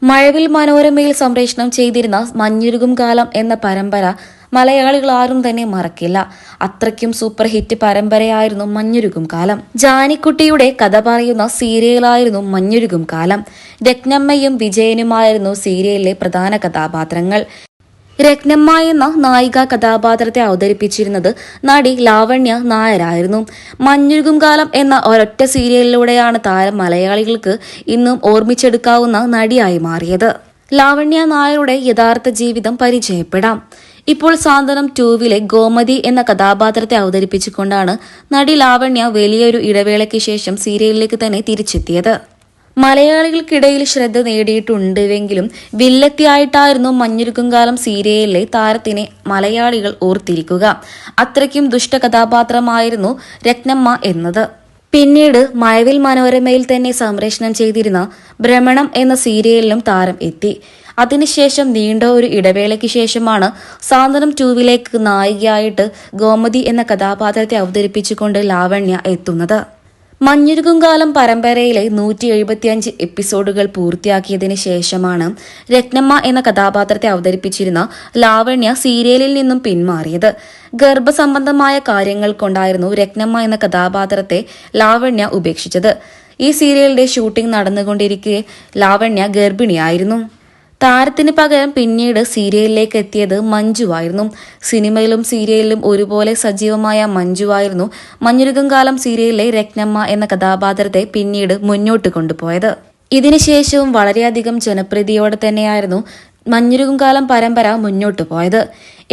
മഴവിൽ മനോരമയിൽ സംപ്രേഷണം ചെയ്തിരുന്ന മഞ്ഞുരുകും കാലം എന്ന പരമ്പര മലയാളികൾ ആരും തന്നെ മറക്കില്ല. അത്രയ്ക്കും സൂപ്പർ ഹിറ്റ് പരമ്പരയായിരുന്നു മഞ്ഞുരുകും കാലം. ജാനിക്കുട്ടിയുടെ കഥ പറയുന്ന സീരിയലായിരുന്നു മഞ്ഞുരുകും കാലം. രത്നമ്മയും വിജയനുമായിരുന്നു സീരിയലിലെ പ്രധാന കഥാപാത്രങ്ങൾ. രത്നമ്മ എന്ന നായിക കഥാപാത്രത്തെ അവതരിപ്പിച്ചിരുന്നത് നടി ലാവണ്യ നായരായിരുന്നു. മഞ്ഞുരുകും കാലം എന്ന ഒരൊറ്റ സീരിയലിലൂടെയാണ് താരം മലയാളികൾക്ക് ഇന്നും ഓർമ്മിച്ചെടുക്കാവുന്ന നടിയായി മാറിയത്. ലാവണ്യ നായരുടെ യഥാർത്ഥ ജീവിതം പരിചയപ്പെടാം. ഇപ്പോൾ സാന്ത്വനം 2-വിലെ ഗോമതി എന്ന കഥാപാത്രത്തെ അവതരിപ്പിച്ചുകൊണ്ടാണ് നടി ലാവണ്യ വലിയൊരു ഇടവേളയ്ക്ക് ശേഷം സീരിയലിലേക്ക് തന്നെ തിരിച്ചെത്തിയത്. മലയാളികൾക്കിടയിൽ ശ്രദ്ധ നേടിയിട്ടുണ്ടെങ്കിലും വില്ലത്തിയായിട്ടായിരുന്നു മഞ്ഞുരുകും കാലം സീരിയലിലെ താരത്തിനെ മലയാളികൾ ഓർത്തിരിക്കുക. അത്രയ്ക്കും ദുഷ്ട കഥാപാത്രമായിരുന്നു രത്നമ്മ എന്നത്. പിന്നീട് മഴവിൽ മനോരമയിൽ തന്നെ സംപ്രേഷണം ചെയ്തിരുന്ന ഭ്രമണം എന്ന സീരിയലിലും താരം എത്തി. അതിനുശേഷം നീണ്ട ഒരു ഇടവേളയ്ക്ക് ശേഷമാണ് സാന്ത്വനം 2-വിലേക്ക് നായികയായിട്ട് ഗോമതി എന്ന കഥാപാത്രത്തെ അവതരിപ്പിച്ചുകൊണ്ട് ലാവണ്യ എത്തുന്നത്. മഞ്ഞുരുകും കാലം പരമ്പരയിലെ 175 എപ്പിസോഡുകൾ പൂർത്തിയാക്കിയതിനു ശേഷമാണ് രത്നമ്മ എന്ന കഥാപാത്രത്തെ അവതരിപ്പിച്ചിരുന്ന ലാവണ്യ സീരിയലിൽ നിന്നും പിന്മാറിയത്. ഗർഭസംബന്ധമായ കാര്യങ്ങൾ കൊണ്ടായിരുന്നു രത്നമ്മ എന്ന കഥാപാത്രത്തെ ലാവണ്യ ഉപേക്ഷിച്ചത്. ഈ സീരിയലിന്റെ ഷൂട്ടിംഗ് നടന്നുകൊണ്ടിരിക്കെ ലാവണ്യ ഗർഭിണിയായിരുന്നു. താരത്തിന് പകരം പിന്നീട് സീരിയലിലേക്ക് എത്തിയത് മഞ്ജുവായിരുന്നു. സിനിമയിലും സീരിയലിലും ഒരുപോലെ സജീവമായ മഞ്ജുവായിരുന്നു മഞ്ഞുരുകും കാലം സീരിയലിലെ രത്നമ്മ എന്ന കഥാപാത്രത്തെ പിന്നീട് മുന്നോട്ട് കൊണ്ടുപോയത്. ഇതിനുശേഷവും വളരെയധികം ജനപ്രീതിയോടെ തന്നെയായിരുന്നു മഞ്ഞുരുകും കാലം പരമ്പര മുന്നോട്ടു പോയത്.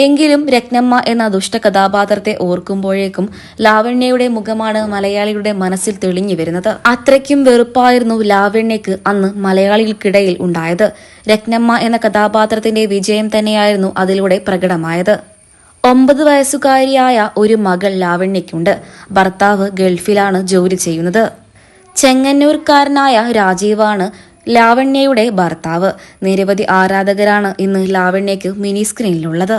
എങ്കിലും രത്നമ്മ എന്ന ദുഷ്ട കഥാപാത്രത്തെ ഓർക്കുമ്പോഴേക്കും ലാവണ്യയുടെ മുഖമാണ് മലയാളികളുടെ മനസ്സിൽ തെളിഞ്ഞു വരുന്നത്. അത്രയ്ക്കും വെറുപ്പായിരുന്നു ലാവണ്യക്ക് അന്ന് മലയാളികൾക്കിടയിൽ ഉണ്ടായത്. രത്നമ്മ എന്ന കഥാപാത്രത്തിന്റെ വിജയം തന്നെയായിരുന്നു അതിലൂടെ പ്രകടമായത്. 9 വയസ്സുകാരിയായ ഒരു മകൾ ലാവണ്യക്കുണ്ട്. ഭർത്താവ് ഗൾഫിലാണ് ജോലി ചെയ്യുന്നത്. ചെങ്ങന്നൂർക്കാരനായ രാജീവാണ് ലാവണ്യയുടെ ഭർത്താവ്. നിരവധി ആരാധകരാണ് ഇന്ന് ലാവണ്യക്ക് മിനി സ്ക്രീനിലുള്ളത്.